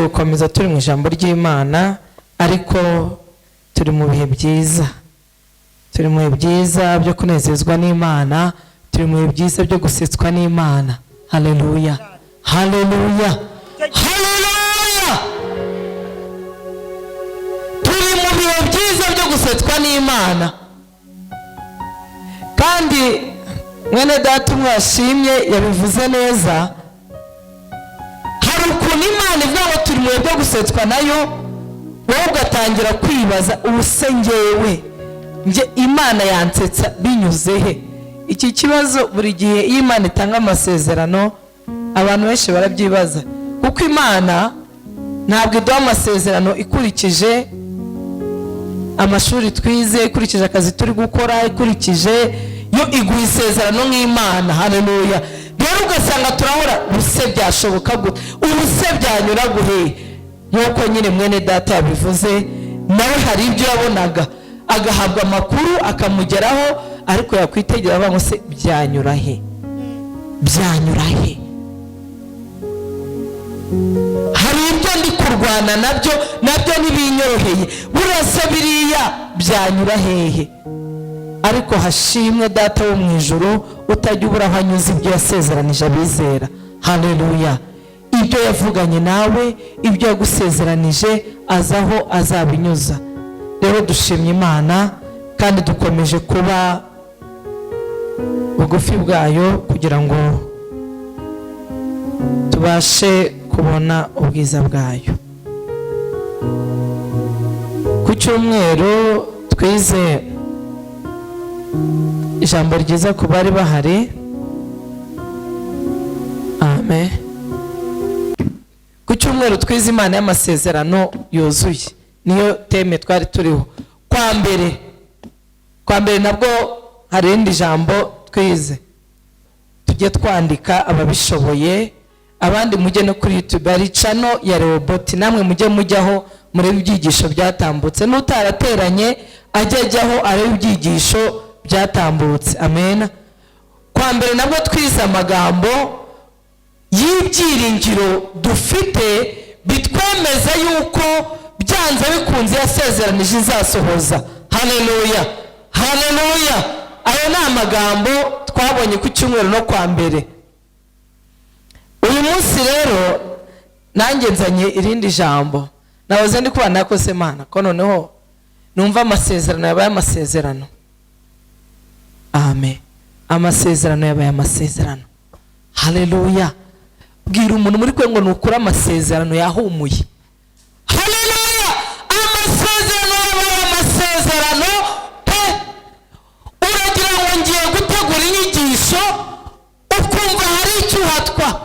tugiye gukomeza turi mu ijambo ry'Imana ariko turi mu bihe byiza. Turi mu bihe byiza byo kunezezwa n'Imana, turi mu bihe byiza byo gusetswa n'Imana. Haleluya. Haleluya. Haleluya. Turi mu bihe byiza byo gusetswa n'Imana. Kandi mwene data mwashimye yabivuze neza. Hari ukuntu Imana ivuga ngo turi mu bihe byo gusetswa nayo, wowe ugatangira kwibaza ubusengewe nje Imana yansetsa binyuze he? Iki kibazo buri gihe iyo Imana itanga amasezerano abantu benshi barabyibaza, kuko Imana ntabwo iduha amasezerano ikurikije amashuri twize, ikurikije akazi turi gukora, ikurikije yo iguha isezerano nk'Imana. Haleluya. Rero ugasanga turahora ubuse byashoboka gute, ubuse byanyura guhe, nk'uko nyine mwene data yabivuze. Nawe hari ibyo yabonaga agahabwa amakuru akamugeraho, ariko yakwitegera abantu se byanyura he, byanyura he? Hari ibyo ndi kurwana nabyo ntibinyoroheye, burasa biriya byanyura hehe? Ariko hashimwe data wo mu ijuru utajya ubura aho anyuze ibyo yasezeranije abizera. Haleluya. Ibyo yavuganye nawe, ibyo yagusezeranije azaho azabinyuza. Rero dushimye Imana kandi dukomeje kuba bugufi bwayo kugira ngo tubashe kubona ubwiza bwayo. Ku cyumweru twize ijambo ryiza ku bari bahari. Amen. Ku cyumweru twize Imana y'amasezerano yuzuye, niyo teme twari turiho. Kwa mbere nabwo hari irindi jambo twize. Tujye twandika ababishoboye, abandi mujye no kuri YouTube ari channel ya REHOBOTH, namwe mujye mujyaho muri ibyigisho byatambutse, n'utarateranye ajyaho arebe ibyigisho byatambutse. Amen. Kwa mbere nabwo twize amagambo y'ibyiringiro dufite bitwemeza yuko byanze bikunze yasezeranije izasohoza. Haleluya. Haleluya. Ayo ni amagambo twabonye ku cyumweru no kwa mbere. Uyu munsi rero nanjye nzanye irindi jambo. Nahoze ndi kubana yakose Mana ko noneho numva amasezerano yabaye amasezerano. Amen. Amasezerano yabaye amasezerano. Haleluya. Bwira umuntu muri kwe ngo nukura amasezerano yahumuye. Haleluya. Amasezerano yabaye amasezerano. Uragira ngo ngiye gutegura inyigisho ukumva hari icyo uhatwa.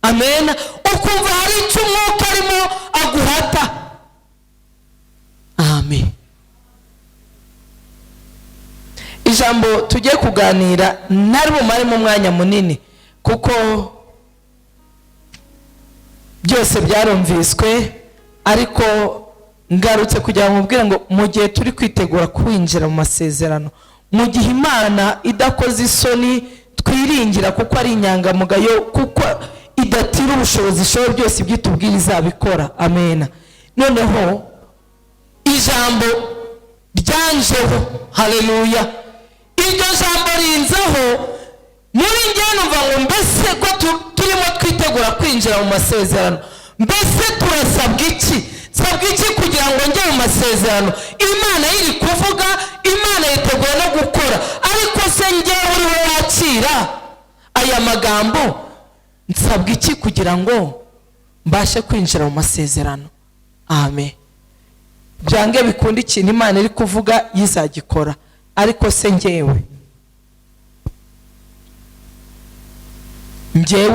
Amen. Ukumva hari icyo umwuka arimo aguhata. Amen. Ijambo tugiye kuganira ntari bumare mu mwanya munini kuko byose byarumviswe, ariko ngarutse kugira ngo mubwire ngo mu gihe turi kwitegura kwinjira mu masezerano, mu gihe Imana idakoze isoni, twiringira kuko ari inyangamugayo, kuko idatira ubushobozi ishoboye byose byitubwira izabikora. Amen. Noneho ijambo ryanjeho. Haleluya. Iryo jambo rinzeho muri njye numva ngo mbese ko turimo twitegura kwinjira mu masezerano, mbese turasabwa iki? Sabwa iki kugira ngo njye mu masezerano? Imana iri kuvuga, Imana yiteguye no gukora, ariko se njyewe uriho wakira aya magambo, nsabwa iki kugira ngo mbashe kwinjira mu masezerano? Amen. Byange bikunda ikintu Imana iri kuvuga yizagikora, ariko se njyewe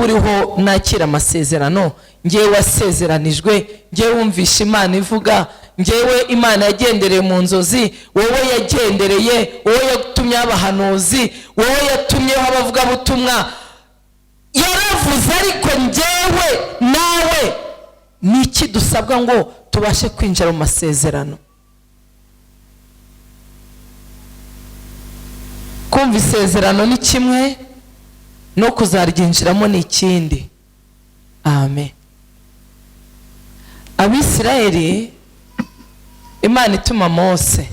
uriho nakira amasezerano, njyewe wasezeranijwe, njyewe wumvisha Imana ivuga, njyewe Imana yagendereye mu nzozi, wowe yagendereye, wowe yatumye abahanuzi, wowe yatumyeho abavuga butumwa, yaravuze, ariko njyewe nawe niki dusabwa ngo tubashe kwinjira mu masezerano? Kumva isezerano ni kimwe, no kuzaryinjiramo ni ikindi. Amen. Abisirayeli Imana ituma Mose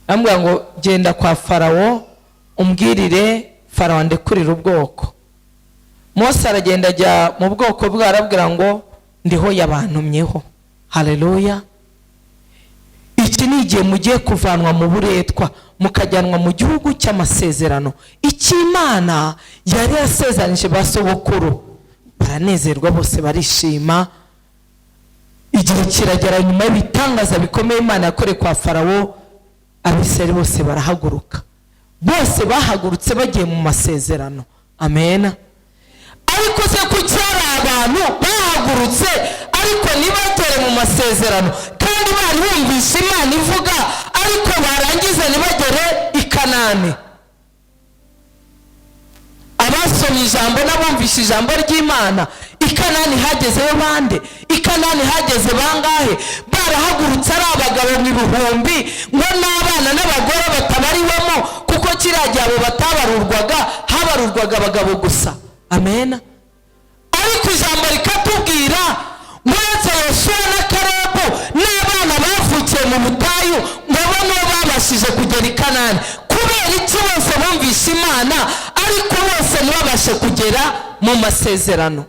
amubwira ngo genda kwa Farawo umbwirire Farawo ndekurira ubwoko. Mose aragenda ajya mu bwoko bwe arabwira ngo ndiho yabantumyeho. Haleluya. Iki ni igihe mugiye kuvanwa mu buretwa mukajyanwa mu gihugu cy'amasezerano. Imana yari yasezeranyije basogokuru. Baranezerwa bose barishima. Igihe kiragera nyuma y'ibitangaza bikomeye Imana yakoreye kwa Farawo, Abisirayeli bose barahaguruka. Bose bahagurutse bagiye mu masezerano. Amen. Ariko se kucyara abantu bahagurutse ariko nibatere mu masezerano kandi bari bumvise Imana ivuga ariko barangiza nibagere i Kanani. Abasomye ijambo n'abumvise ijambo ry'Imana i Kanani hagezeyo bande? I Kanani hageze bangahe? Barahagurutse ari abagabo n'ibihumbi ngo n'abana n'abagore batabariwemo kuko kiragiye abo batabarurwaga habarurwaga abagabo gusa. Amen. Ariko ijambo rikatubwira mwese Yosuwa na Kalebu n'abana bavukiye mu butayu ngo bano babashije kugera i Kanani. Kubera iki bose bumvise Imana ariko bose ntibabashe kugera mu masezerano?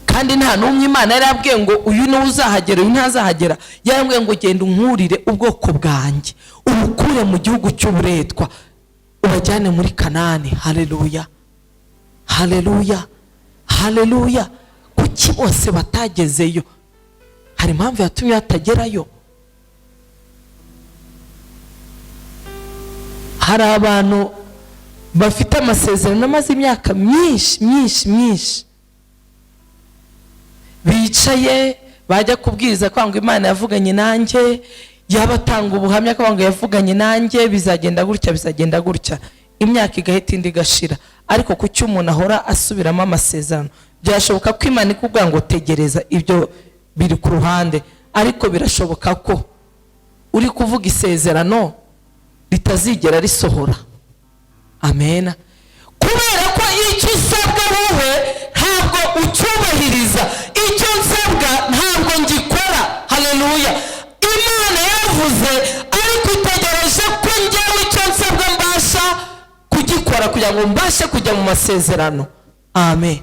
Kandi nta n'umwe Imana yarabwiye ngo uyu ni uzahagera uyu ntazahagera. Yarambwiye ngo genda unkurire ubwoko bwanjye ubukure mu gihugu cy'uburetwa ubajyane muri Kanani. Haleluya. Haleluya. Haleluya. Kuki bose batagezeyo? Hari impamvu yatumye batagerayo. Hari abantu bafite amasezerano amaze imyaka myinshi bicaye bajya kubwiriza kwanga Imana yavuganye nanjye, yabatanga ubuhamya kwanga yavuganye nanjye, bizagenda gutya imyaka igahita indi gashira. Ariko kuki umuntu ahora asubiramo amasezerano? Byashoboka ko Imana ikubwira ngo tegereza, ibyo biri ku ruhande, ariko birashoboka ko uri kuvuga isezerano litazigera risohora. Amen. Kubera ko icyo usabwa wowe ntabwo ucyubahiriza, icyo nsabwa ntabwo ngikora. Haleluya. Imana yavuze ariko itegereje ko njyewe icyo nsabwa mbasha kugikora kugira ngo mbashe kujya mu masezerano. Amen.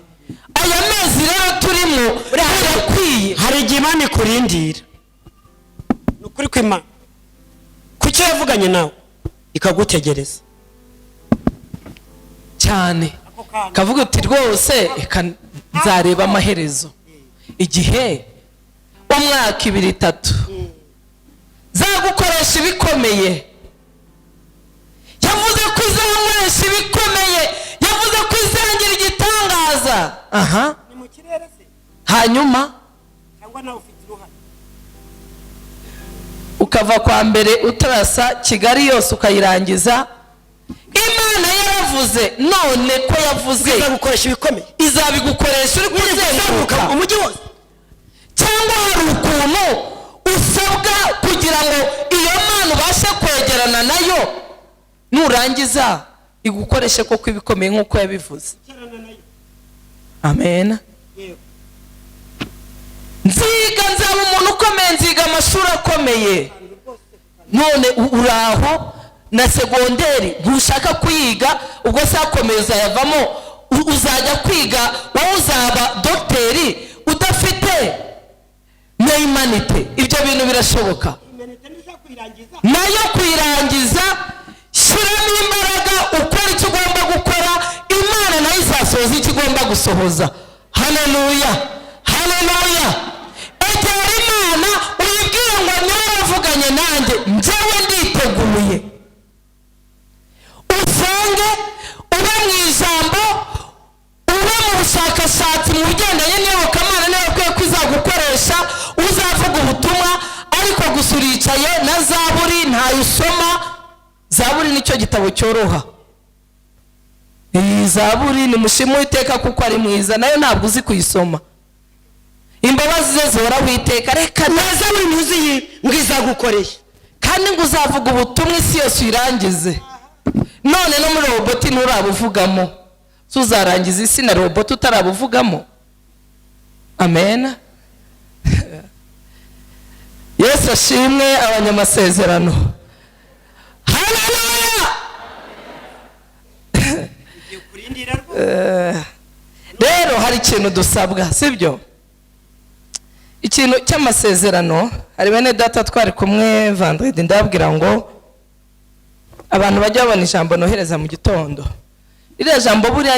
Aya mezi rero turimo birakwiye. Hari igihe Imana ikurindira. Nukuri ko Imana kuki yavuganye nawe ikagutegereza cyane, kavuga uti rwose nzareba amaherezo. Igihe umwaka 2-3 zagukoresha ibikomeye, yavuze ko izamukoresha ibikomeye, yavuze ko izangira igitangaza. Ni mu kirere se? Hanyuma Cyangwa nawe ufite uruhare ukava kwa mbere utarasa Kigali yose ukayirangiza. Imana yaravuze, none ko yavuze izagukoresha ibikomeye, izabigukoresha uri kuzenguruka umujyi wose. Cyangwa hari ukuntu usabwa kugira ngo iyo Mana ubashe kwegerana nayo, nurangiza igukoreshe koko ibikomeye nk'uko yabivuze. Amen. Nzaba umuntu ukomeye, nziga amashuri akomeye. None uraho na segonderi ntushaka kuyiga, ubwo sakomeza yavamo uzajya kwiga wowe uzaba docteri udafite na imanite. Ibyo bintu birashoboka. Nayo kuyirangiza shyiramo imbaraga ukora icyo ugomba gukora, Imana nayo izasohoza icyo igomba gusohoza. Haleluya. Haleluya. Egera Imana uyibwire ngo niwe wavuganye nanjye, njyewe nditeguye. Usenge ube mu ijambo, ube mu bushakashatsi mu bigendanye n'iyobokamana niyo kwiye ko izagukoresha uzavuga ubutumwa. Ariko gusa uricaye na Zaburi ntayo usoma. Zaburi nicyo gitabo cyoroha. Zaburi ni mushimwe Uwiteka kuko ari mwiza, nayo ntabwo uzi kuyisoma. Imbabazi ze zihoraho iteka. Reka neza winuzi ngizagukoresha kandi ngo uzavuga ubutumwa isi yose uyirangize. None no muri roboti nturabuvugamo, tuzarangiza isi na roboti utarabuvugamo. amen. Yesu ashimwe abanyamasezerano. Haleluya. Rero hari ikintu dusabwa, sibyo? Ikintu cy'amasezerano, hari bene data twari kumwe vendredi, ndababwira ngo abantu bajya babona ijambo nohereza mu gitondo. Iri jambo buriya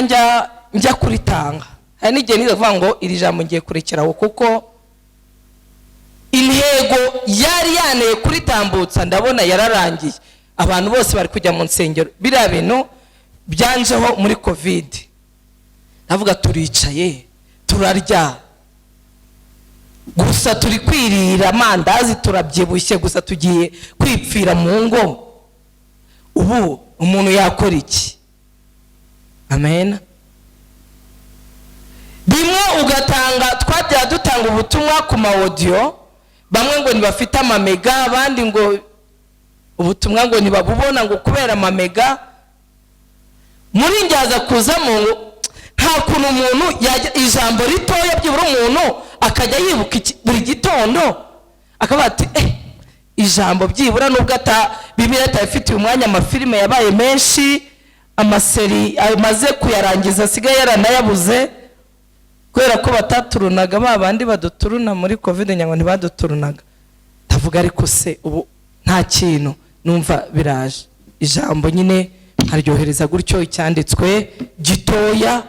njya kuritanga. Hari n'igihe nivuga ngo iri jambo ngiye kurekeraho kuko intego yari yaneye kuritambutsa ndabona yararangiye. Abantu bose bari kujya mu nsengero. Biriya bintu byanjeho muri covid. Navuga turicaye, turarya. Gusa turi kwirira amandazi, turabyibushye, gusa tugiye kwipfira mu ngo. Ubu umuntu yakora iki? Amen. Bimwe ugatanga, twajya dutanga ubutumwa ku ma audio, bamwe ngo nibafite amamega, abandi ngo ubutumwa ngo nibabubona ngo kubera amamega. Muri njyaza kuzamo nta kuntu umuntu yajya ijambo ritoya byibura umuntu akajya yibuka buri gitondo akaba ati ijambo byibura nubwo Bibiliya itafite umwanya, amafilime yabaye menshi, amaseri amaze kuyarangiza asigaye yaranayabuze kubera ko bataturunaga babandi baduturuna muri covid nyango ntibaduturunaga. Ndavuga ariko se ubu nta kintu numva biraje ijambo nyine haryohereza gutyo icyanditswe gitoya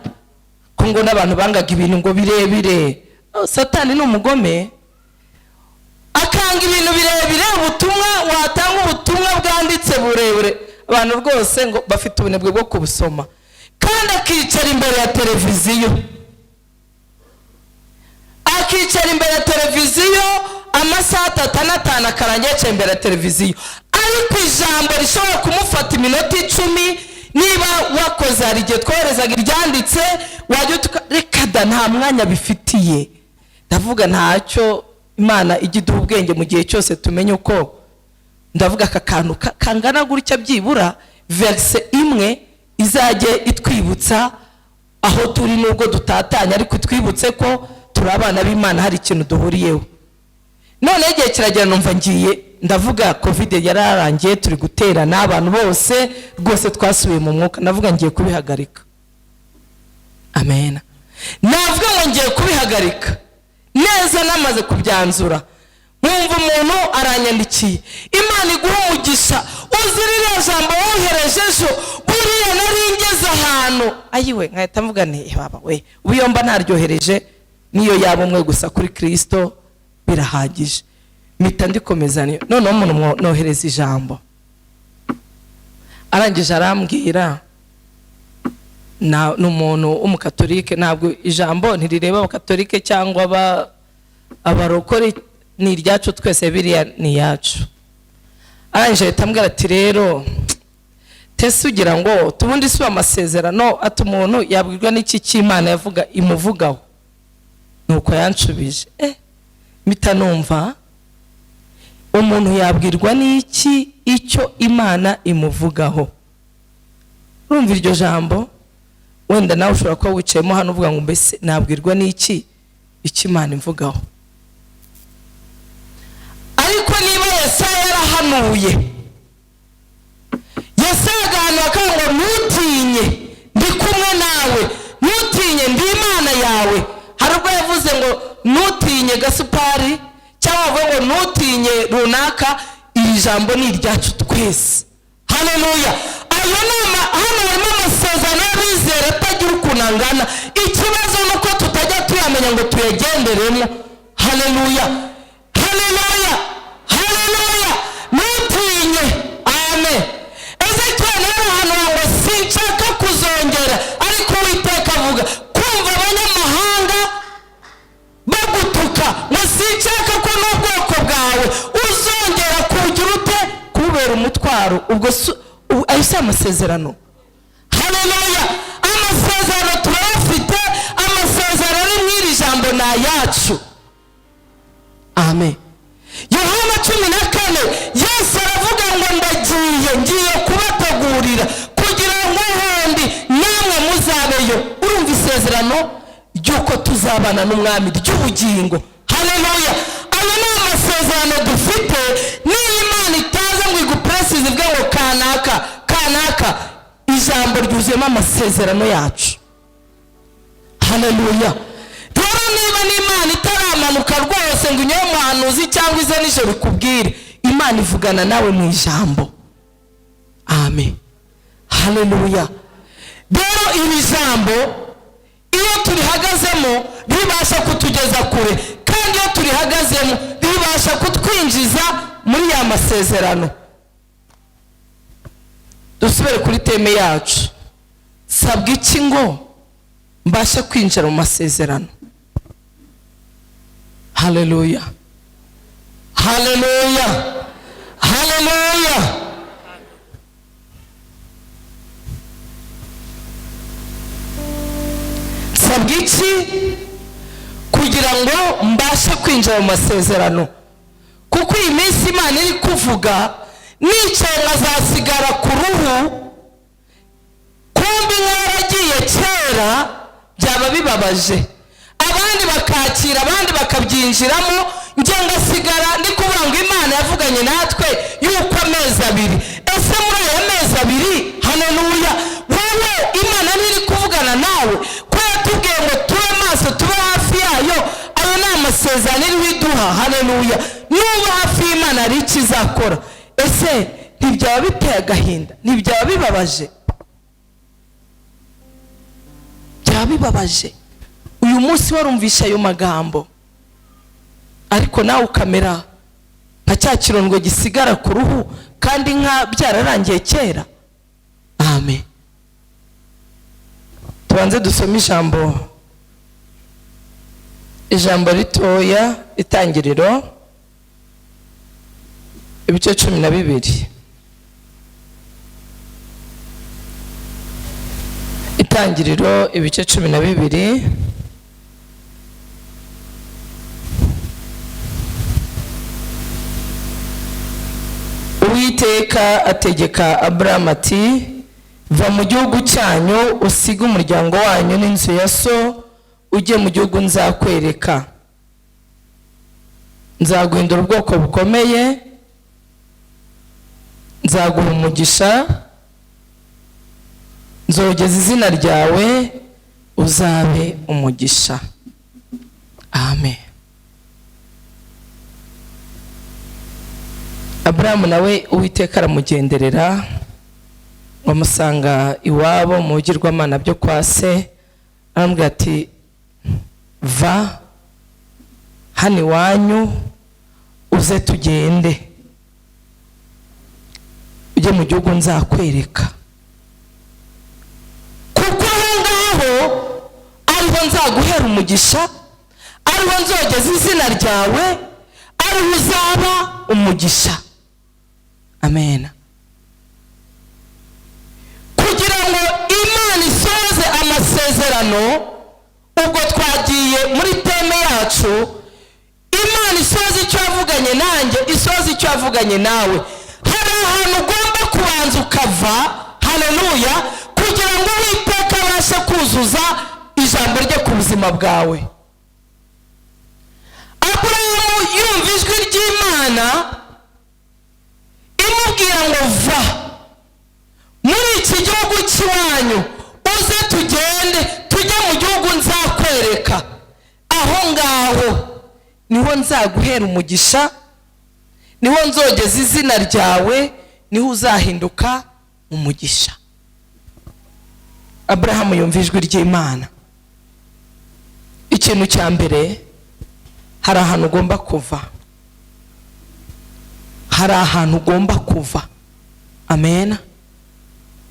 ko ngo n'abantu bangaga ibintu ngo birebire. Satani ni umugome, akanga ibintu birebire. Ubutumwa watanga ubutumwa bwanditse burebure, abantu rwose ngo bafite ubunebwe bwo kubusoma, kandi akicara imbere ya televiziyo, amasaha 3 akarangiye imbere ya televiziyo, ariko ijambo rishobora kumufata iminota 10. Niba wakoze hari igihe twoherezaga iryanditse wajya reka da nta mwanya bifitiye. Ndavuga ntacyo Imana igiduha ubwenge mu gihe cyose tumenye uko. Ndavuga aka kantu kangana gutya byibura verse imwe izajye itwibutsa aho turi nubwo dutatanya, ariko twibutse ko turi abana b'Imana, hari ikintu duhuriyeho. None igihe kiragera numva ngiye, ndavuga covid yararangiye, turi guterana abantu bose rwose twasubiye mu mwuka. Ndavuga ngiye kubihagarika. Amen. Navuga ngo ngiye kubihagarika neza, namaze kubyanzura mwumva umuntu aranyandikiye, Imana iguha umugisha, uzirire jambo wohereje ejo, buriya naringeze ahantu. Ayiwe nkahita mvuga nti baba we ubuyomba ntaryohereje niyo yaba umwe gusa kuri Kristo birahagije. Mita ndikomeza none umuntu nohereza ijambo, arangije arambwira n'umuntu umukatolike, ntabwo ijambo ntirireba abakatolike cyangwa abarokore, ni iryacu twese, biriya ni yacu. Arangije ahita ati rero tese ugira ngo tubundi si amasezerano ati umuntu yabwirwa n'iki cy'Imana yavuga imuvugaho. Nuko yanshubije mita numva umuntu yabwirwa n'iki icyo Imana imuvugaho. Urumva iryo jambo? Wenda nawe ushobora kuba wicayemo hano uvuga ngo mbese nabwirwa n'iki icyo Imana imvugaho. Ariko niba Yesaya yarahanuye, Yesaya agahanura akavuga ngo ntutinye ndi kumwe nawe, ntutinye ndi Imana yawe. Hari ubwo yavuze ngo ntutinye Gasupari cyangwa avuga ngo ntutinye runaka. Iri jambo ni iryacu twese. Haleluya. Ayo nama hano harimo amasezerano y'abizera atagira ukuntu angana. Ikibazo nuko tutajya tuyamenya ngo tuyagenderemo. Haleluya. Haleluya. Haleluya. Ntutinye. Amen. Ezekiel yarahanura ngo sinshaka kuzongera, ariko Uwiteka avuga kumva abanyamahanga bagutuka, ngo sinshaka ko n'ubwoko bwawe uzongera kugira ute kubera umutwaro. Ubwo ayo si amasezerano. Haleluya. Amasezerano turayafite, amasezerano ari mw'iri jambo ni ayacu. Amen. Yohana 14 Yesu aravuga ngo ngiye kubategurira kugira ngo ahandi namwe muzabeyo. Urumva isezerano ry'uko tuzabana n'umwami ry'ubugingo. Haleluya. Ayo ni amasezerano dufite. N'Imana itaza ngo igupresize ivuge ngo kanaka, ijambo ryuzuyemo amasezerano yacu. Haleluya. Rero niba n'Imana itaramanuka rwose ngo unyure muhanuzi cyangwa ize nijoro ikubwire, Imana ivugana nawe mu ijambo. Amen. Haleluya. Rero iri jambo iyo turihagazemo ribasha kutugeza kure, kandi iyo turihagazemo ribasha kutwinjiza muri ya masezerano. Dusubire kuri teme yacu. Sabwa iki ngo mbashe kwinjira mu masezerano? Haleluya. Haleluya. Haleluya. Sabwa iki kugira ngo mbashe kwinjira mu masezerano? Kuko iyi minsi Imana iri kuvuga nicaye nkazasigara ku ruhu, kumbi nk'aragiye kera, byaba bibabaje. Abandi bakakira, abandi bakabyinjiramo, njye ngasigara ndi kuvuga ngo Imana yavuganye natwe yuko amezi 2. Ese muri aya mezi 2, haleluya, wowe Imana ntiri kuvugana nawe ko yatubwiye ngo tube maso, tube hafi yayo? Ayo ni amasezerano iri widuha. Haleluya. Nuba hafi y'Imana ari iki izakora? Ese ntibyaba biteye agahinda? Ntibyaba bibabaje? Byaba bibabaje uyu munsi warumvisha ayo magambo, ariko nawe ukamera nka cya kirondwe gisigara ku ruhu, kandi nka byararangiye kera. Amen. Tubanze dusome ijambo ritoya, Itangiriro ibice 12. Itangiriro ibice 12. Uwiteka ategeka Aburahamu ati, va mu gihugu cyanyu usige umuryango wanyu n'inzu ya so, ujye mu gihugu nzakwereka. Nzaguhindura ubwoko bukomeye, nzaguha umugisha, nzogeza izina ryawe, uzabe umugisha. Amen. Aburahamu nawe Uwiteka aramugenderera, bamusanga iwabo mu bigirwamana byo kwa se, aramubwira ati, va hano iwanyu uze tugende, ujye mu gihugu nzakwereka, kuko aho ngaho ariho nzaguhera umugisha, ariho nzogeza izina ryawe, ariho uzaba umugisha. Amen. Kugira ngo Imana isoze amasezerano, ubwo twagiye muri teme yacu, Imana isoze icyo yavuganye nanjye, isoze icyo yavuganye nawe. Hari ahantu ugomba kubanza ukava, haleluya, kugira ngo Uwiteka abashe kuzuza ijambo rye ku buzima bwawe. Aburahamu yumva ijwi ry'Imana imubwira ngo va muri iki gihugu cy'iwanyu uze tugende, tujye mu gihugu nzakwereka. Aho ngaho niho nzaguhera umugisha, niho nzogeza izina ryawe, niho uzahinduka umugisha. Aburahamu yumva ijwi ry'Imana. Ikintu cya mbere, hari ahantu ugomba kuva. Hari ahantu ugomba kuva. Amen.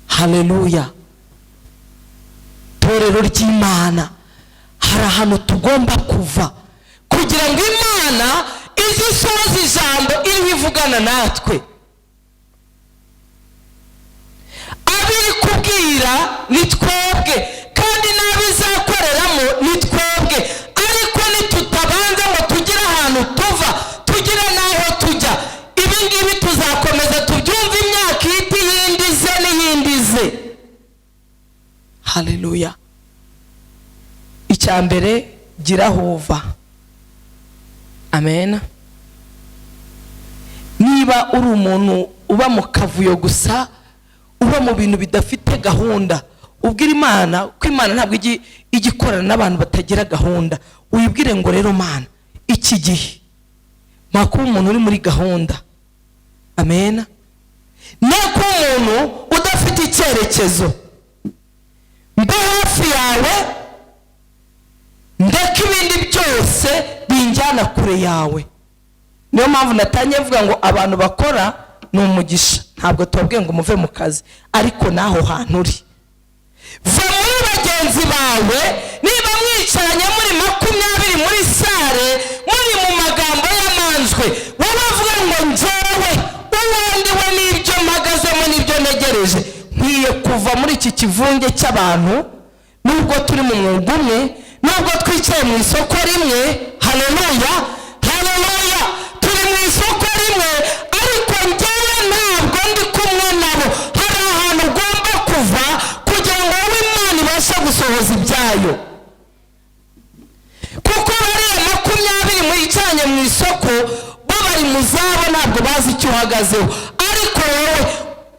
Haleluya. Torero ry'Imana, hari ahantu tugomba kuva kugira ngo Imana izisoze ijambo iri ivugana natwe. Abiri kubwira ni twebwe, kandi n'abizakoreramo ni twebwe. Ariko nitutabanza ngo tugire ahantu tuva, tugire n'aho tujya, ibi ngibi tuzakomeza tubyumva imyaka ihita yindize n'iyindize. Haleluya. icyambere gira hova. Amen. Niba uri umuntu uba mu kavuyo gusa, uba mu bintu bidafite gahunda, ubwira Imana ko Imana ntabwo igikorana n'abantu batagira gahunda. Uyibwire ngo rero Mana, iki gihe makuba umuntu uri muri gahunda. Amen. Nako umuntu udafite icyerekezo, mbe hafi yawe, ndeka ibindi byose binjyana kure yawe. Niyo mpamvu natangiye mvuga ngo abantu bakora ni umugisha, ntabwo tubabwiye ngo muve mu kazi, ariko naho hantu uri va muri bagenzi bawe. Niba mwicaranye muri 20 muri sare, muri mu magambo y'amanjwe, wowe uvuga ngo njyewe ubundi we n'ibyo mpagazemo n'ibyo ntegereje, nkwiye kuva muri iki kivunge cy'abantu. Nubwo turi mu mwuga umwe, nubwo twicaye mu isoko rimwe, haleluya haleluya, turi mu isoko rimwe, ariko njyewe ntabwo ndi kumwe nabo. Hari ahantu ugomba kuva kugira ngo wowe Imana ibashe gusohoza ibyayo. Kuko bariya 20 mwicaranye mu isoko, bo bari mu zabo, ntabwo bazi icyo uhagazeho, ariko wowe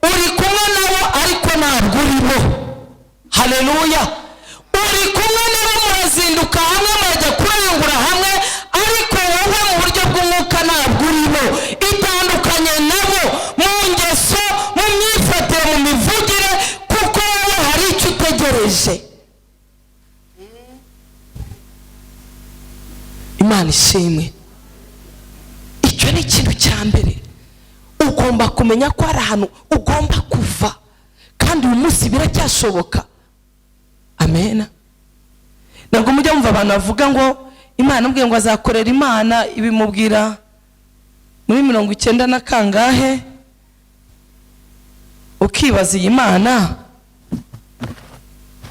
uri kumwe nabo, ariko ntabwo urimo. Haleluya. Uri kumwe nabo, murazinduka hamwe, murajya kurangura hamwe, ariko wowe mu buryo bw'umwuka ntabwo urimo. Itandukanye nabo mu ngeso, mu myifatire, mu mivugire, kuko wowe hari icyo utegereje. Imana ishimwe. Icyo ni ikintu cya mbere. Ugomba kumenya ko hari ahantu ugomba kuva, kandi uyu munsi biracyashoboka. Amen. Ntabwo mujya mumva abantu bavuga ngo Imana ubwiye ngo azakorera Imana, ibimubwira muri 90 na kangahe, ukibaza iyi Imana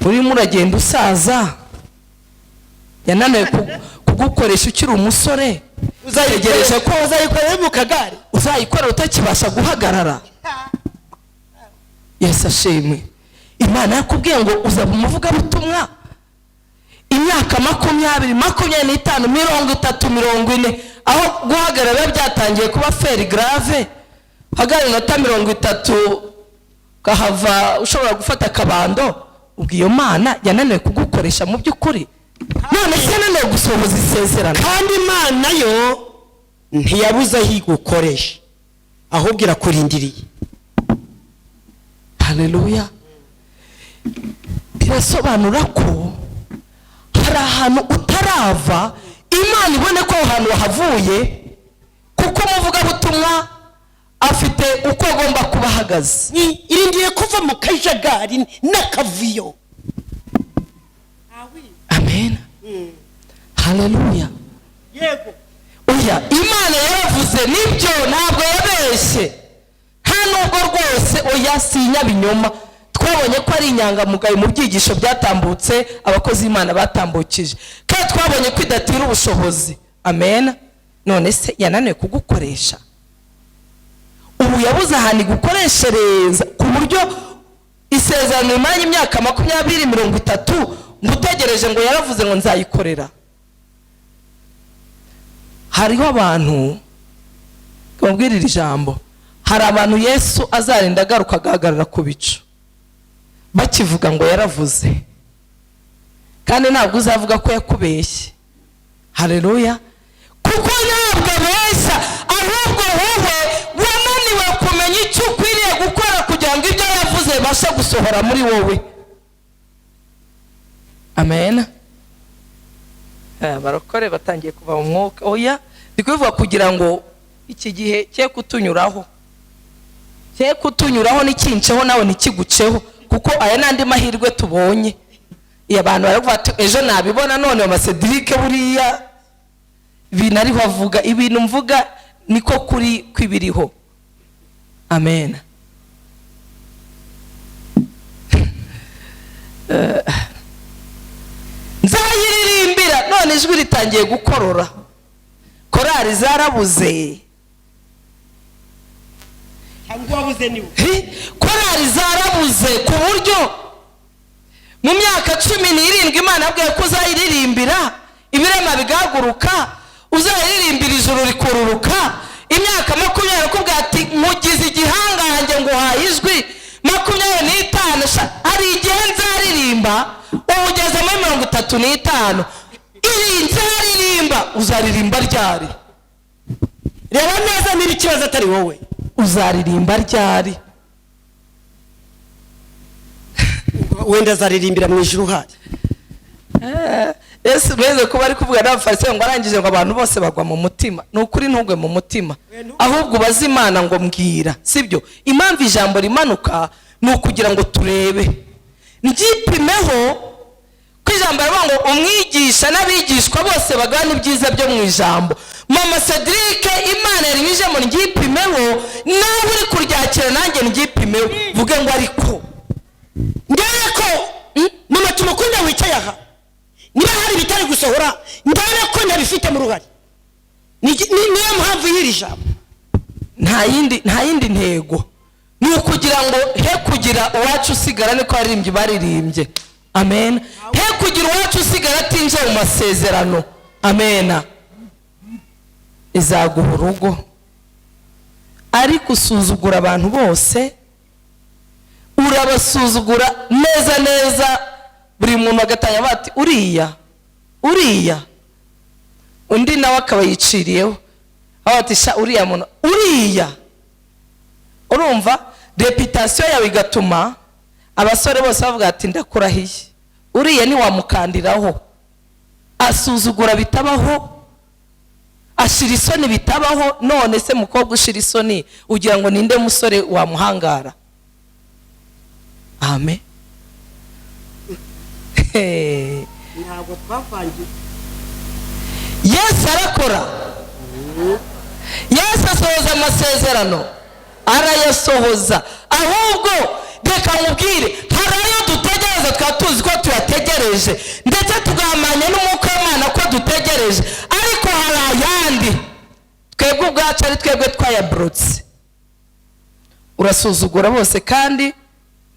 urimo uragenda usaza, yananiwe kugukoresha ukiri umusore, uzayegereje ko uzayikorera mu kagare, uzayikorera utakibasha guhagarara. Yesu ashimwe. Imana yakubwiye ngo uzaba umuvugabutumwa imyaka 20, 25, 30, 40, aho guhagarara byatangiye kuba feri grave. Hagarara inota 30 kahava ushobora gufata akabando. Ubwiyo Mana yananiwe kugukoresha mu by'ukuri, none se yananiwe gusohoza isezerano. Kandi Imana yo ntiyabuze aho igukoresha, ahubwo irakurindiriye. Haleluya. Birasobanura ko hari ahantu utarava, Imana ibone ko ahantu wahavuye, kuko umuvugabutumwa afite uko agomba kuba ahagaze. Irindiye kuva mu kajagari n'akavuyo. Amen. Haleluya. Yego. Oya, Imana yaravuze nibyo, ntabwo yabeshye, nta nubwo rwose oya sinya binyoma. Twabonye ko ari inyangamugayo mu byigisho byatambutse, abakozi Imana batambukije, kandi twabonye ko idatira ubushobozi. Amen. None se yananiwe kugukoresha? Ubu yabuze ahantu igukoreshereza ku buryo isezerano imanye imyaka 20, 30 ngutegereje ngo yaravuze ngo nzayikorera. Hariho abantu bambwirira ijambo, hari abantu Yesu azarinda agaruka agahagarara ku bicu bakivuga ngo yaravuze, kandi ntabwo uzavuga ko yakubeshye. Haleluya. Kuko ntabwo abeshya, ahubwo wowe wananiwe kumenya icyo ukwiriye gukora kugira ngo ibyo yavuze bibashe gusohora muri wowe. Amen. Barokore batangiye kuva mu mwuka. Oya, ndikuvuga kugira ngo iki gihe cye kutunyuraho, cye kutunyuraho n'ikinceho nawe nikiguceho, kuko aya nandi mahirwe tubonye. Iyo abantu baravuga ejo nabibona, none MASEZERANO buriya binariho avuga ibintu mvuga niko kuri kwibiriho. Amen. Nzayiririmbira, none ijwi ritangiye gukorora, korari zarabuze. Korari zarabuze ku buryo mu myaka 17 Imana yabwiye ko uzayiririmbira ibirema bigahaguruka, uzayiririmbira ijuru rikururuka. Imyaka 20 akubwira ati mugize igihangange ngo hayizwi 25 hari igihe nzaririmba, ubugeze muri 35 iri nzaririmba. Uzaririmba ryari? reba neza niba ikibazo atari wowe, uzaririmba ryari? wenda azaririmbira mu ijuru hari. Yesu meze kuba ari kuvuga n'abafarisayo ngo arangije ngo abantu bose bagwa mu mutima. Nukuri ntugwe mu mutima, ahubwo bazi Imana ngo mbwira, sibyo? Impamvu ijambo rimanuka ni ukugira ngo turebe, ngipimeho ko ijambo rivuga ngo umwigisha n'abigishwa bose bagana ibyiza byo mu ijambo. Mama Cedric, Imana yarinyije mu ngipimeho, nawe uri kuryakira nanjye ngipimeho, vuge ngo ariko ngere ko mama tumukunda wicaye aha, niba hari bitari gusohora ngere ko nabifite mu ruhari. Niyo mpamvu y'iri jambo, nta yindi ntego, ni ukugira ngo he kugira uwacu usigara, niko aririmbye baririmbye. Amen. He kugira uwacu usigara atinjira mu masezerano. Amen. Izaguha urugo, ariko usuzugura abantu bose, urabasuzugura neza neza, buri muntu agatanya bati uriya undi nawe akaba yiciriyeho ati sha uriya muntu uriya. Urumva reputation yawe igatuma abasore bose bavuga ati ndakurahiye uriya ni wamukandiraho. Asuzugura bitabaho, ashira isoni bitabaho. None se mukobwa ushira isoni ugira ngo ninde musore wamuhangara? Amen. ntabwo twavangiye. Yesu arakora, Yesu asohoza amasezerano, arayasohoza. Ahubwo reka mubwire, hari ayo dutegereza twatuzi ko tuyategereje, ndetse tugamanya n'umwuka w'Imana ko dutegereje, ariko hari ayandi twebwe ubwacu ari twebwe twayabrotse. Urasuzugura bose kandi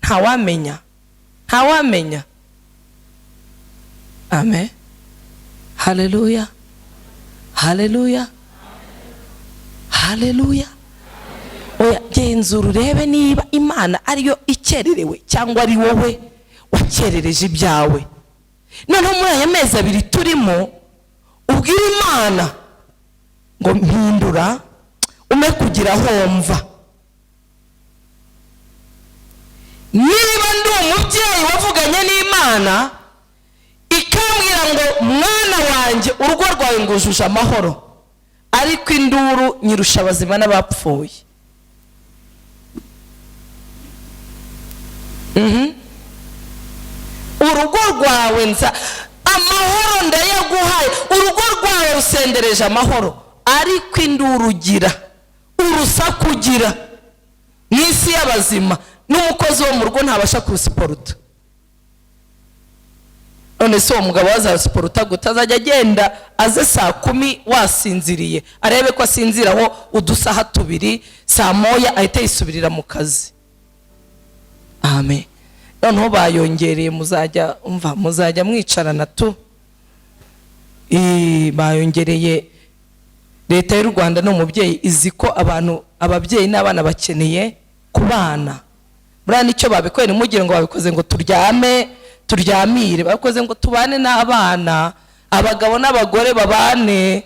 ntawamenya. Amen. Hallelujah. Hallelujah. Hallelujah. Oya genzura urebe niba Imana ariyo ikererewe cyangwa ari wowe wakerereje ibyawe. Noneho muri aya mezi 2 turimo, ubwira Imana ngo mpindura ume kugira homva. Niba ndi umubyeyi wavuganye n'Imana ikambwira ngo mwana wanjye urugo rwawe ngujuje amahoro, ariko induru nyirusha abazima n'abapfuye. Urugo rwawe nza amahoro ndayaguhaye, urugo rwawe rusendereje amahoro, ariko induru ugira, urusaku ugira n'isi y'abazima, n'umukozi wo mu rugo ntabasha kusiporuta. None se uwo mugabo wazasiporuta gutazajya agenda aze saa 10 wasinziriye, arebe ko asinziraho udusaha 2 saa 1 ahita yisubirira mu kazi. Amen. Noneho bayongereye, muzajya mwicarana tu. Bayongereye, leta y'u Rwanda no mubyeyi izi ko ababyeyi n'abana bakeneye kubana. Buriya nicyo babikoye, nimugire ngo babikoze ngo turyamire, bakoze ngo tubane n'abana, abagabo n'abagore babane.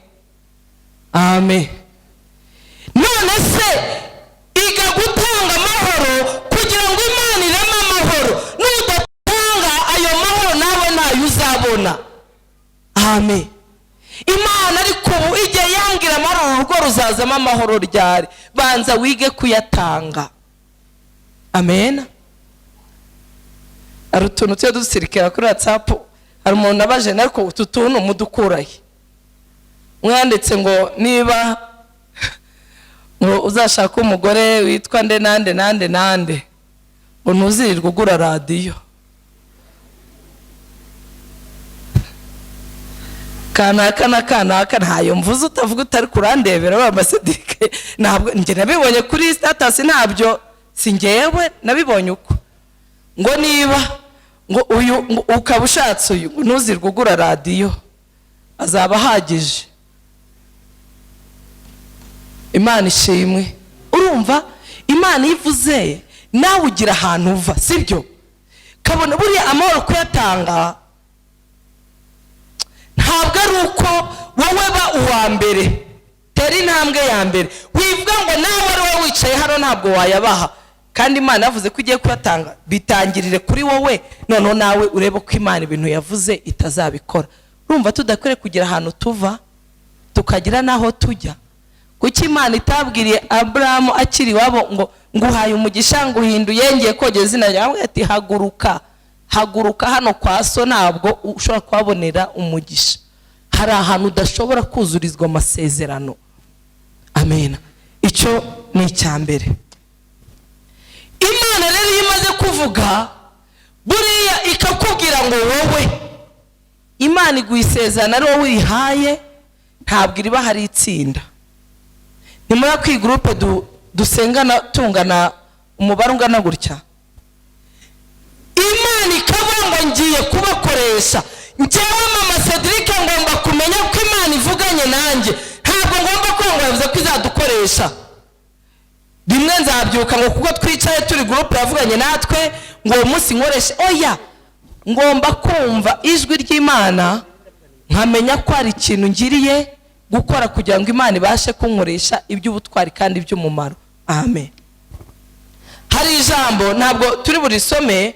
Amen. None se iga gutanga amahoro kugira ngo Imana ireme amahoro, nudatanga ayo mahoro nawe nayo uzabona. Amen. Imana ariko ubu igihe yangira amahoro urugo ruzazamo amahoro ryari? Banza wige kuyatanga. Amen. Ari utuntu tuyo dusirikira kuri WhatsApp, hari umuntu abaje ariko utu tuntu mudukurahe. Mwanditse ngo niba ngo uzashaka umugore witwa nande ngo ntuzirirwe ugura radiyo. Kanaka ntayo mvuze utavuga utari kurandebera wa Masedike. Ntabwo nge nabibonye kuri status, ntabyo singewe nabibonye uko ngo niba ngo uyu ukaba ushatse uyu ntuzirwe ugura radiyo azaba ahagije. Imana ishimwe. Urumva Imana ivuze nawe ugira ahantu uva, sibyo? Kabona buriya amahoro kuyatanga ntabwo ari uko wowe ba uwa mbere, tera intambwe ya mbere, wivuga ngo nawe ari wowe wicaye hano ntabwo wayabaha, kandi Imana yavuze ko igiye kuyatanga, bitangirire kuri wowe, noneho nawe urebe ko Imana ibintu yavuze itazabikora. Urumva tudakwiriye kugira ahantu tuva tukagira naho tujya? Kuki Imana itabwiriye Abrahamu akiri wabo ngo nguhaye umugisha nguhinduye ngiye kogeza izina ryawe, ati haguruka, haguruka hano kwa so ntabwo ushobora kuhabonera umugisha, hari ahantu udashobora kuzurizwa amasezerano. Amen. Icyo ni icyambere. Imana rero imaze kuvuga buriya ikakubwira ngo wowe, Imana igwisezerana ari wowe uyihaye, ntabwo iriba hari itsinda. Ni muri akwi groupe dusengana tungana umubare ungana gutya, Imana ikavuga ngo ngiye kubakoresha, njyewe mama Cedric ngomba kumenya ko Imana ivuganye nanjye, ntabwo ngomba ko yavuze ko izadukoresha. Rimwe nzabyuka ngo kuko twicaye turi groupe yavuganye natwe ngo uwo munsi nkoreshe, oya, ngomba kumva ijwi ry'Imana nkamenya ko ari ikintu ngiriye gukora kugira ngo Imana ibashe kunkoresha iby'ubutwari kandi iby'umumaro. Amen. Hari ijambo ntabwo turi burisome,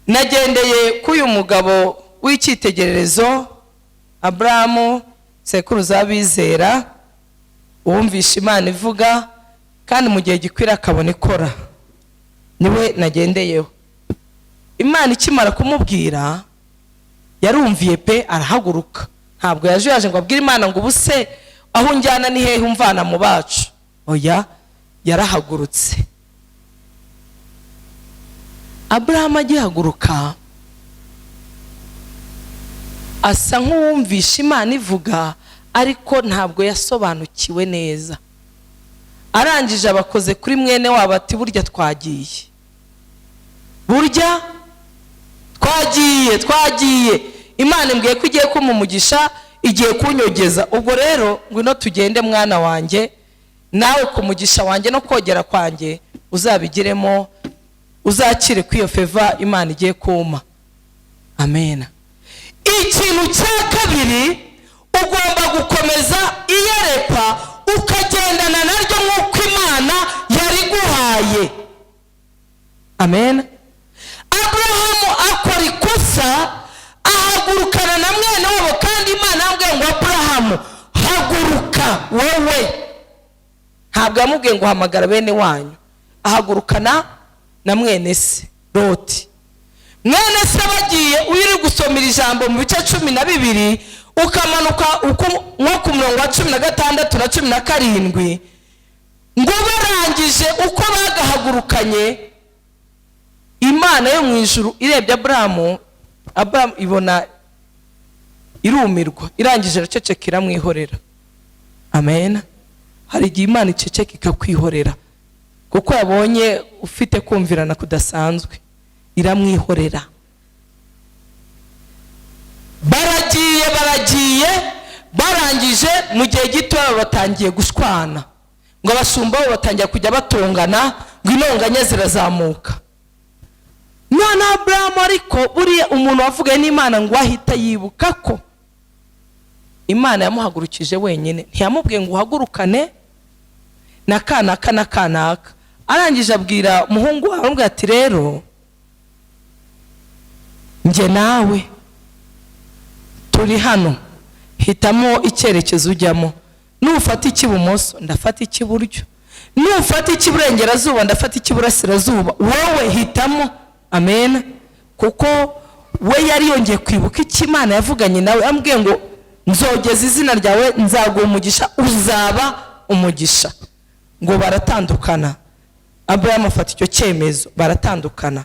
nagendeye k'uyu mugabo w'icyitegererezo Abrahamu, sekuruza w'abizera, uwumvisha Imana ivuga kandi mu gihe gikwira akabona ikora, niwe nagendeyeho. Imana ikimara kumubwira yarumviye pe, arahaguruka. Ntabwo yaje ngo abwire Imana ngo ubuse aho njyana ni hehe umvana mu bacu, oya, yarahagurutse. Abrahamu agihaguruka asa nk'uwumvisha Imana ivuga, ariko ntabwo yasobanukiwe neza. Arangije abakoze kuri mwene wabo ati burya twagiye, burya twagiye, Imana imbwiye ko igiye kumumugisha, igiye kunyogeza. Ubwo rero ngwino tugende mwana wanjye, nawe kumugisha wanjye no kogera kwanjye uzabigiremo, uzakire kwiyo feva Imana igiye kuma. Amen. Ikintu cya kabiri, ugomba gukomeza iyerekwa ukagendana naryo nk'uko Imana yari guhaye. Amen. Abrahamu akora ikosa, ahagurukana na mwene wabo, kandi Imana yambwiye ngo Abrahamu haguruka wowe, ntabwo yamubwiye ngo hamagara bene wanyu, ahagurukana na mwene se Loti. Mwene se bagiye, uri gusomera ijambo mu bice 12 ukamanuka nko ku murongo wa 16 na 17, ngo barangije uko bagahagurukanye, Imana yo mu ijuru irebye Abrahamu ibona irumirwa, irangije iraceceka iramwihorera. Amen. Hari igihe Imana iceceka ikakwihorera kuko yabonye ufite kumvirana kudasanzwe, iramwihorera. Baragiye barangije, mu gihe gito batangiye gushwana, ngo abashumba bo batangiye kujya batongana, ngo intonganya zirazamuka. None Abrahamu ariko buriya umuntu wavugaye n'Imana ngo ahita yibuka ko Imana yamuhagurukije wenyine, ntiyamubwiye ngo uhagurukane na kanaka. Arangije abwira umuhungu wawe ati rero njye nawe turi hano, hitamo icyerekezo ujyamo. Nufata icy'ibumoso ndafata icy'iburyo, nufata icy'iburengerazuba ndafata icy'iburasirazuba, wowe hitamo. Amen. Kuko we yari yongeye kwibuka icyo Imana yavuganye nawe, ambwiye ngo nzogeza izina ryawe, nzaguha umugisha, uzaba umugisha. Ngo baratandukana. Abrahamu afata icyo cyemezo, baratandukana.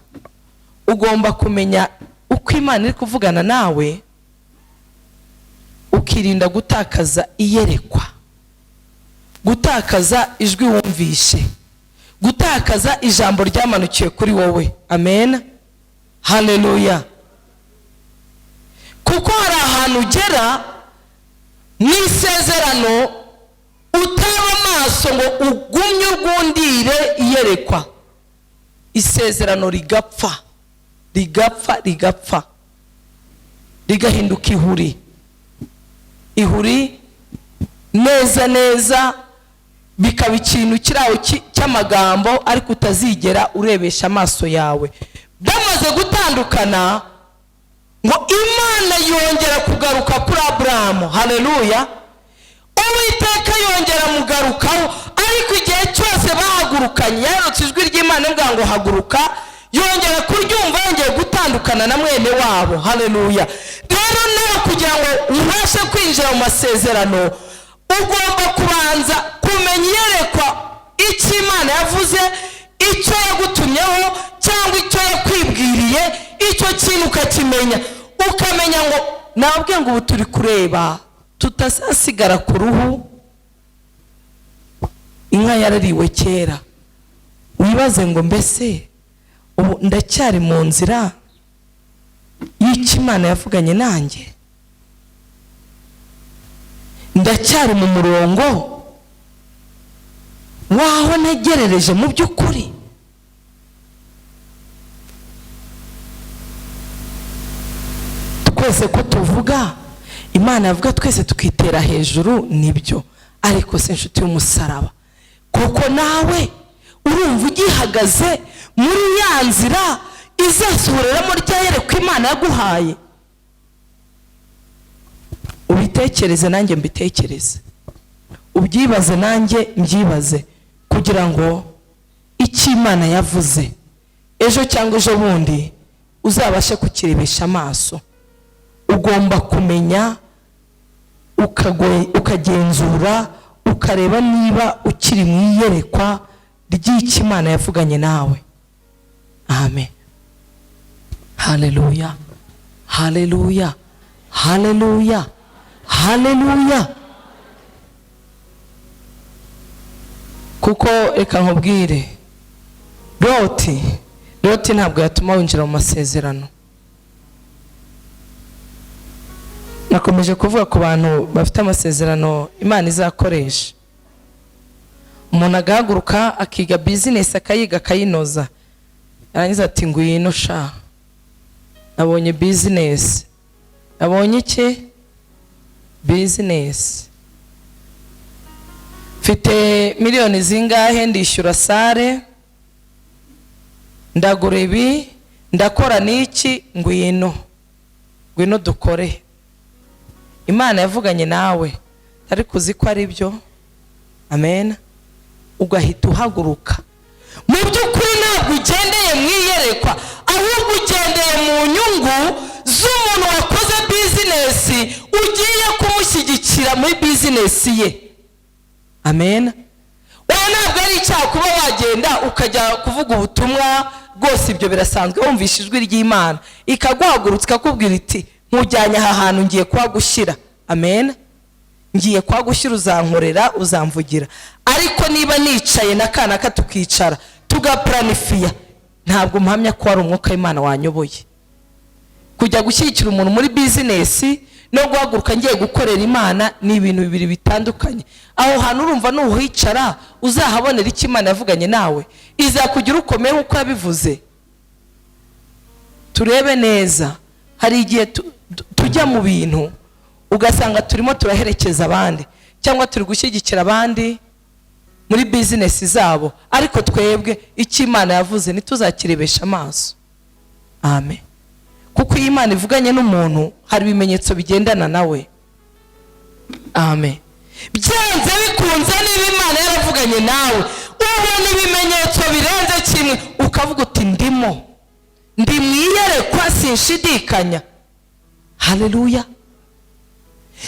Ugomba kumenya uko Imana iri kuvugana nawe, ukirinda gutakaza iyerekwa, gutakaza ijwi wumvishe, gutakaza ijambo ryamanukiye kuri wowe. Amen. haleluya. Kuko hari ahantu ugera mu isezerano utaba amaso ngo ugumye urwundire iyerekwa, isezerano rigapfa rigahinduka ihuri neza bikaba ikintu kiraho cy'amagambo ariko utazigera urebesha amaso yawe. Bamaze gutandukana ngo Imana yongera kugaruka kuri Aburahamu, haleluya. Uwiteka yongera mugarukaho, ariko igihe cyose bahagurukanye yarutse ijwi ry'Imana ivuga ngo haguruka, yongera kuryumva, yongeye gutandukana na mwene wabo, haleluya. Rero nawe kugira ngo ubashe kwinjira mu masezerano ugomba kubanza kumenya iyerekwa icyo Imana yavuze, icyo yagutumyeho cyangwa icyo yakwibwiriye, icyo kintu ukakimenya, ukamenya ngo nababwiye ngo ubu turi kureba tutazasigara ku ruhu, inka yarariwe kera. Wibaze ngo mbese ubu ndacyari mu nzira y'icyo Imana yavuganye nanjye, ndacyari mu murongo waho ntegerereje mu by'ukuri. Twese ko tuvuga Imana yavuga twese tukitera hejuru nibyo, ariko se inshuti y'umusaraba, kuko nawe urumva ugihagaze muri ya nzira izasohoreramo rya yerekwa Imana yaguhaye? Ubitekereze nanjye mbitekereze, ubyibaze nanjye mbyibaze, kugira ngo icyo Imana yavuze ejo cyangwa ejo bundi uzabashe kukirebesha amaso. Ugomba kumenya, ukagenzura, ukareba niba ukiri mu iyerekwa ry'icyo Imana yavuganye nawe. Amen, haleluya, haleluya, haleluya, haleluya. Kuko reka nkubwire, Loti ntabwo yatuma winjira mu masezerano. Nakomeje kuvuga ku bantu bafite amasezerano Imana izakoresha. Umuntu agahaguruka akiga business, akayiga akayinoza, yarangiza ati ngwino sha, nabonye business. Nabonye iki? Business. Mfite miliyoni zingahe, ndishyura sare, ndagura ibi, ndakora n'iki, ngwino dukore. Imana yavuganye nawe ariko uzi ko ari byo, amen, ugahita uhaguruka. Mu by'ukuri ntabwo ugendeye mu iyerekwa, ahubwo ugendeye mu nyungu z'umuntu wakoze business ugiye kumushyigikira muri business ye, amen. Wowe ntabwo ari icyaha kuba wagenda ukajya kuvuga ubutumwa, rwose ibyo birasanzwe. Wumvisha ijwi ry'Imana ikaguhagurutsa ikakubwira iti nkujyanye aha hantu ngiye kuhagushyira, amen, ngiye kuhagushyira, uzankorera, uzamvugira. Ariko niba nicaye n'akana katukicara tugaplanifia, ntabwo mpamya ko ari umwuka w'Imana wanyoboye. Kujya gushyigikira umuntu muri business no guhaguruka ngiye gukorera Imana ni ibintu bibiri bitandukanye. Aho hantu urumva nuhicara uzahabonera icyo Imana yavuganye nawe, izakugira ukomeye uko yabivuze. Turebe neza, hari igihe tujya mu bintu ugasanga turimo turaherekeza abandi cyangwa turi gushyigikira abandi muri business zabo, ariko twebwe icyo Imana yavuze ntituzakirebesha amaso. Amen. Kuko iyo Imana ivuganye n'umuntu hari ibimenyetso bigendana nawe. Amen. Byanze bikunze niba Imana yaravuganye nawe ubona ibimenyetso birenze kimwe, ukavuga uti ndi mu iyerekwa sinshidikanya, haleluya.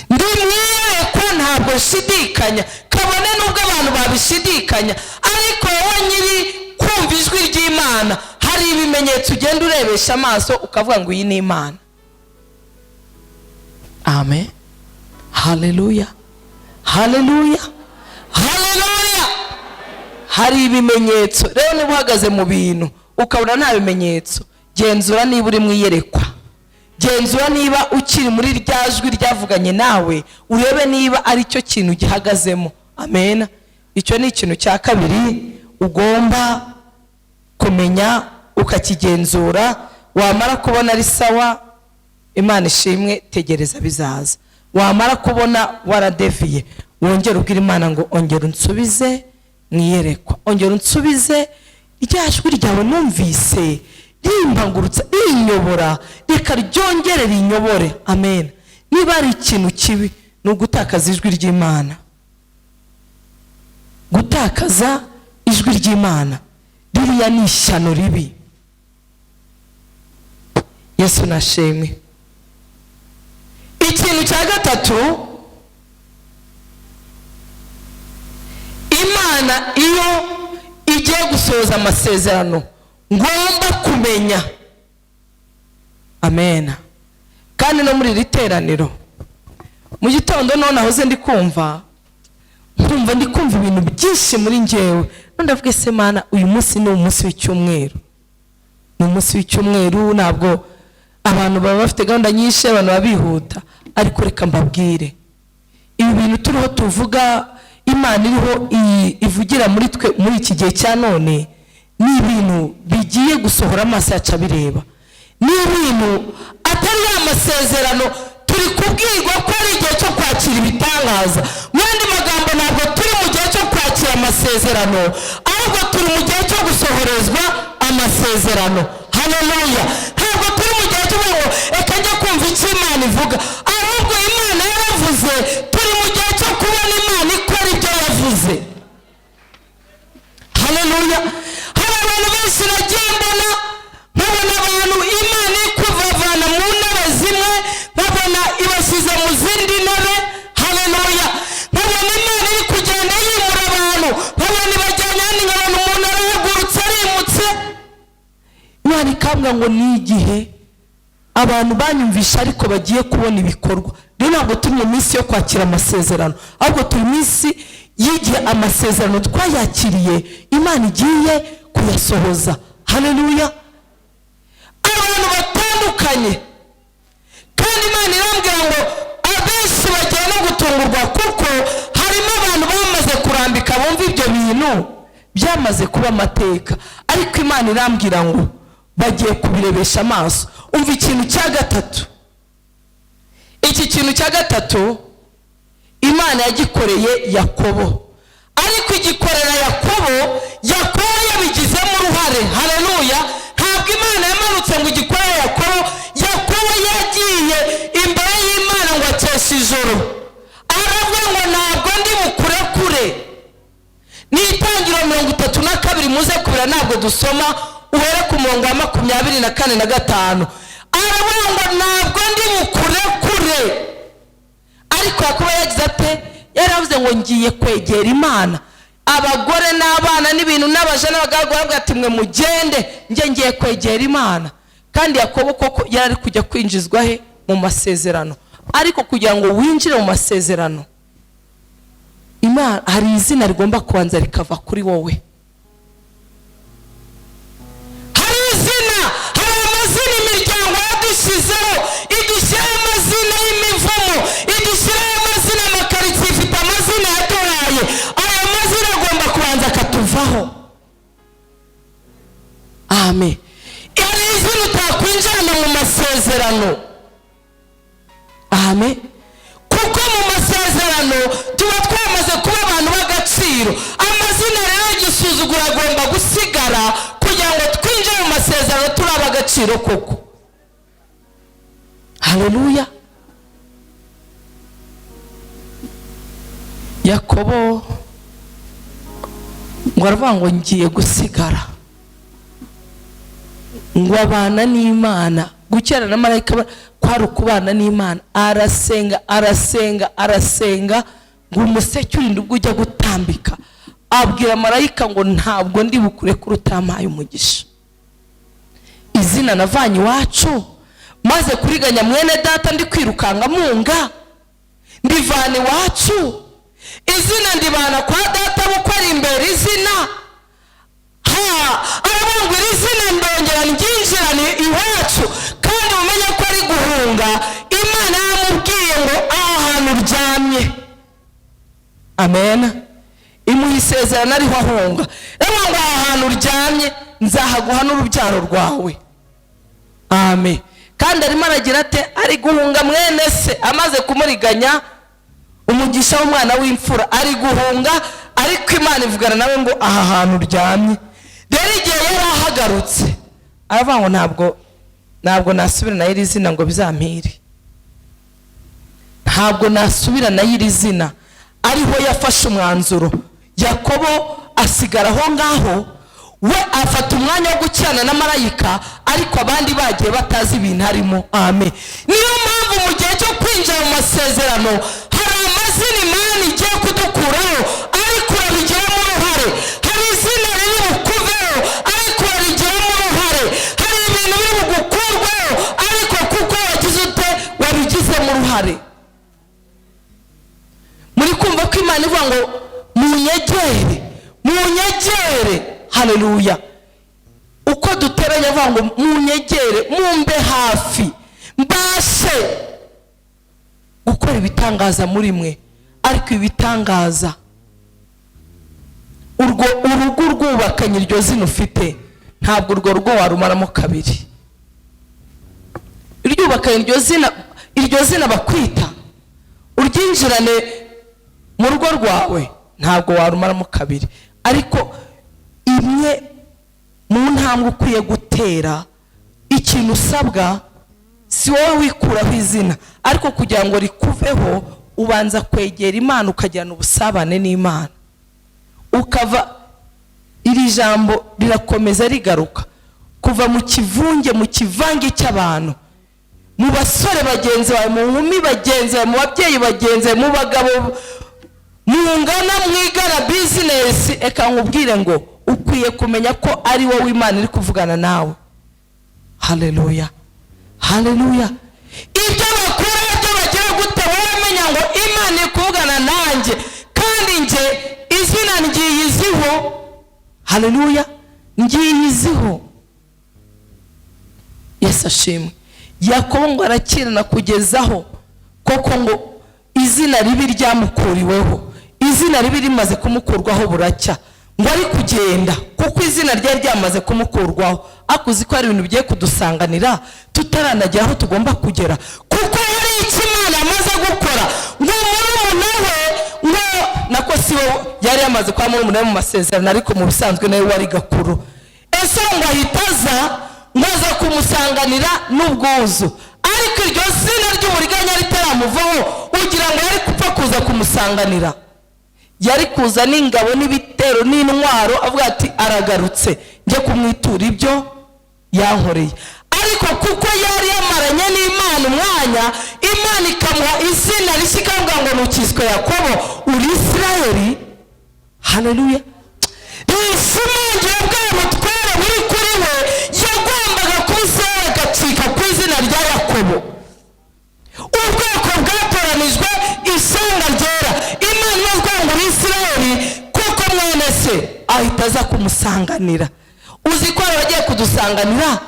Ndi mu iyerekwa ntabwo nshidikanya, kabone nubwo abantu babishidikanya, ariko wowe nyiri kumva ijwi ry'Imana hari ibimenyetso ugenda urebesha amaso ukavuga ngo iyi ni Imana. Amen, haleluya, haleluya, haleluya. Hari ibimenyetso. Rero niba uhagaze mu bintu ukabona nta bimenyetso, genzura niba uri mwiyerekwa, genzura niba ukiri muri rya jwi ryavuganye nawe, urebe niba ari cyo kintu gihagazemo. Amen. Icyo ni ikintu cya kabiri ugomba kumenya ukakigenzura. Wamara kubona ari sawa, Imana ishimwe, tegereza bizaza. Wamara kubona waradeviye, wongera ubwira Imana ngo ongera unsubize mwiyerekwa, ongera unsubize rya jwi ryawe numvise rimpangurutsa rinyobora, reka ryongere rinyobore. Amen. Niba ari ikintu kibi ni ugutakaza ijwi ry'Imana, gutakaza ijwi ry'Imana ririya ni ishyano ribi. Yesu nashimwe. Ikintu cya gatatu, Imana iyo igiye gusohoza amasezerano ngomba kumenya. Amen. Kandi no muri riteraniro mu gitondo none aho ndi kumva ibintu byinshi muri njyewe. Ndavuga se Mana, uyu munsi ni umunsi w'icyumweru, ni umunsi w'icyumweru, ntabwo abantu baba bafite gahunda nyinshi, abantu babihuta, ariko reka mbabwire ibi bintu turiho tuvuga Imana iriho ivugira muri twe muri iki gihe cya none, ni ibintu bigiye gusohora amaso yacu abireba, ni ibintu atari amasezerano turi kubwirwa ko ari igihe cyo kwakira ibitangaza. Mu yandi magambo, ntabwo turi mu gihe cyo kwakira amasezerano, ahubwo turi mu gihe cyo gusohorezwa amasezerano. Haleluya. Ntabwo turi mu gihe cyo ngo reka njye kumva icyo Imana ivuga, ahubwo Imana yaravuze. Turi mu gihe cyo kubona Imana ikora ibyo yavuze. Haleluya. Hari abantu benshi nagiye mbona, nkabona abantu Imana ikubavana mu ntebe zimwe, nkabona ibashyize mu zindi ntebe. Haleluya. Nkabona Imana iri kugenda yimura abantu, nkabona ibajyanye hano, nkabona umuntu arahagurutse arimutse. Imana ikambwira ngo ni igihe abantu banyumvisha ariko bagiye kubona ibikorwa. Rero ntabwo turi mu minsi yo kwakira amasezerano, ahubwo turi minsi y'igihe amasezerano twayakiriye Imana igiye kuyasohoza. Haleluya. Abantu batandukanye, kandi Imana irambwira ngo abenshi bagiye no gutungurwa, kuko harimo abantu bamaze kurambika bumva ibyo bintu byamaze kuba amateka, ariko Imana irambwira ngo bagiye kubirebesha amaso. Umva ikintu cya gatatu, iki kintu cya gatatu Imana yagikoreye Yakobo, ariko igikorera Yakobo yabigizemo uruhare. Haleluya. Ntabwo Imana yamanutse ngo igikorere Yakobo. Yakobo yagiye imbere y'Imana ngo akeshe ijoro, aravuga ngo ntabwo ndi bukurekure. Ni Itangiriro 32 muze kubira, ntabwo dusoma, uhere ku murongo wa 24 na 5. Aravuga ngo ntabwo ndi bukurekure. Ariko Yakobo yagize ate? Yaravuze ngo ngiye kwegera Imana. Abagore n'abana n'ibintu n'abaje n'abagaragu baravuga ati mwe mugende, ngiye kwegera Imana. Kandi Yakobo koko yari kujya kwinjizwa he? Mu masezerano. Ariko kugira ngo winjire mu masezerano, Imana hari izina rigomba kubanza rikava kuri wowe. Hari izina, hari amazina imiryango yadushyizeho, idushyiraho amazina y'imivumo, idushyiraho amazina amakaritsiye ifite amazina yaduhaye. Aya mazina agomba kubanza akatuvaho. Amen. Hari izina utakwinjirana mu masezerano. Amen. Kuko mu masezerano tuba twamaze kuba abantu b'agaciro. Amazina rero y'igisuzuguro agomba gusigara kugira ngo twinjire mu masezerano turi ab'agaciro koko. Haleluya. Yakobo ngo aravuga ngo ngiye gusigara, ngo abana n'Imana, gukera na marayika kwari ukubana n'Imana. Arasenga ngo umuseke urinde ubwo ujya gutambika, abwira marayika ngo ntabwo ndi bukure kuri utampaye umugisha. Izina navanye iwacu maze kuriganya mwene data ndi kwirukanga munga, ndivana iwacu, izina ndibana kwa data bukwari imbere izina. Arabangwira izina ndongera nginjirane amen. Imuha isezerano ariho ahunga, rero ngo ahantu uryamye nzahaguha n'urubyaro rwawe, amen. Kandi arimo aragira ate? Ari guhunga mwene se amaze kumuriganya umugisha w'umwana w'imfura, ari guhunga, ariko Imana ivugana nawe ngo aha hantu uryamye. Rero igihe yari ahagarutse aravuga ngo ntabwo nasubira nayo iri zina ngo bizampire, ntabwo nasubira nayo iri zina. Ariho yafashe umwanzuro. Yakobo asigara aho ngaho, we afata umwanya wo gukirana na marayika, ariko abandi bagiye batazi ibintu arimo, amen. Niyo mpamvu mu gihe cyo kwinjira mu masezerano hari amazina Imana igiye kudukuraho, ariko urabigiramo uruhare. Hari izina riri bukuveho, ariko urabigiramo uruhare. Hari ibintu biri bugukurweho, ariko kuko wagize ute? Wabigizemo uruhare. Muri kumva ko Imana ivuga ngo munyegere, haleluya. Uko duteranya avuga ngo munyegere, mumbe hafi, mbashe gukora ibitangaza muri mwe. Ariko ibitangaza urugo rwubakanye iryo zina ufite, ntabwo urwo rugo warumaramo kabiri. Iryubakanye iryo zina bakwita, uryinjirane mu rugo rwawe, ntabwo warumaramo kabiri. Ariko imwe mu ntambwe ukwiye gutera, ikintu usabwa si wowe wikuraho izina, ariko kugira ngo rikuveho ubanza kwegera Imana, ukajyana ubusabane n'Imana, ukava. Iri jambo rirakomeza rigaruka kuva mu kivunge, mu kivange cy'abantu, mu basore bagenzi bawe, mu nkumi bagenzi bawe, mu babyeyi bagenzi bawe, mu bagabo mungana mwigana business. Eka nkubwire ngo ukwiye kumenya ko ari wowe Imana iri kuvugana nawe, haleluya, haleluya. Ibyo bakora ibyo bagira gute, wamenya ngo Imana iri kuvugana nanjye, kandi nje izina ngiyiziho, haleluya, ngiyiziho. Yesu ashimwe. Yakobo ngo arakirana kugezaho koko ngo izina ribi ryamukuriweho, izina ribi rimaze kumukurwaho buracya, ngo ari kugenda kuko izina ryari ryamaze kumukurwaho. Akuzi ko ari ibintu bigiye kudusanganira tutaranagera aho tugomba kugera, kuko hari icyo Imana amaze gukora. Ngo murumuna we ngo nako si we yari yamaze kwa murumuna we mu masezerano, ariko mu bisanzwe nawe wari gakuru. Ese ngo ahitaza maze kumusanganira n'ubwuzu, ariko iryo zina ry'uburiganya ritaramuvaho ugira ngo yari kupfa kuza kumusanganira. Yari kuza n'ingabo n'ibitero n'intwaro, avuga ati aragarutse njye kumwitura ibyo yankoreye. Ariko kuko yari yamaranye n'Imana umwanya, Imana ikamuha izina rishya, ikavuga ngo nukizwe Yakobo uri Isirayeli, haleluya. Rishimangira bwa mutware buri kuri we, yagombaga kumusera agacika ku izina rya Yakobo. Ubwoko bwatoranijwe isanga ryera, Imana ivuga ngo uri Isirayeli, kuko mwene se ahita aza kumusanganira. Uzi ko abagiye kudusanganira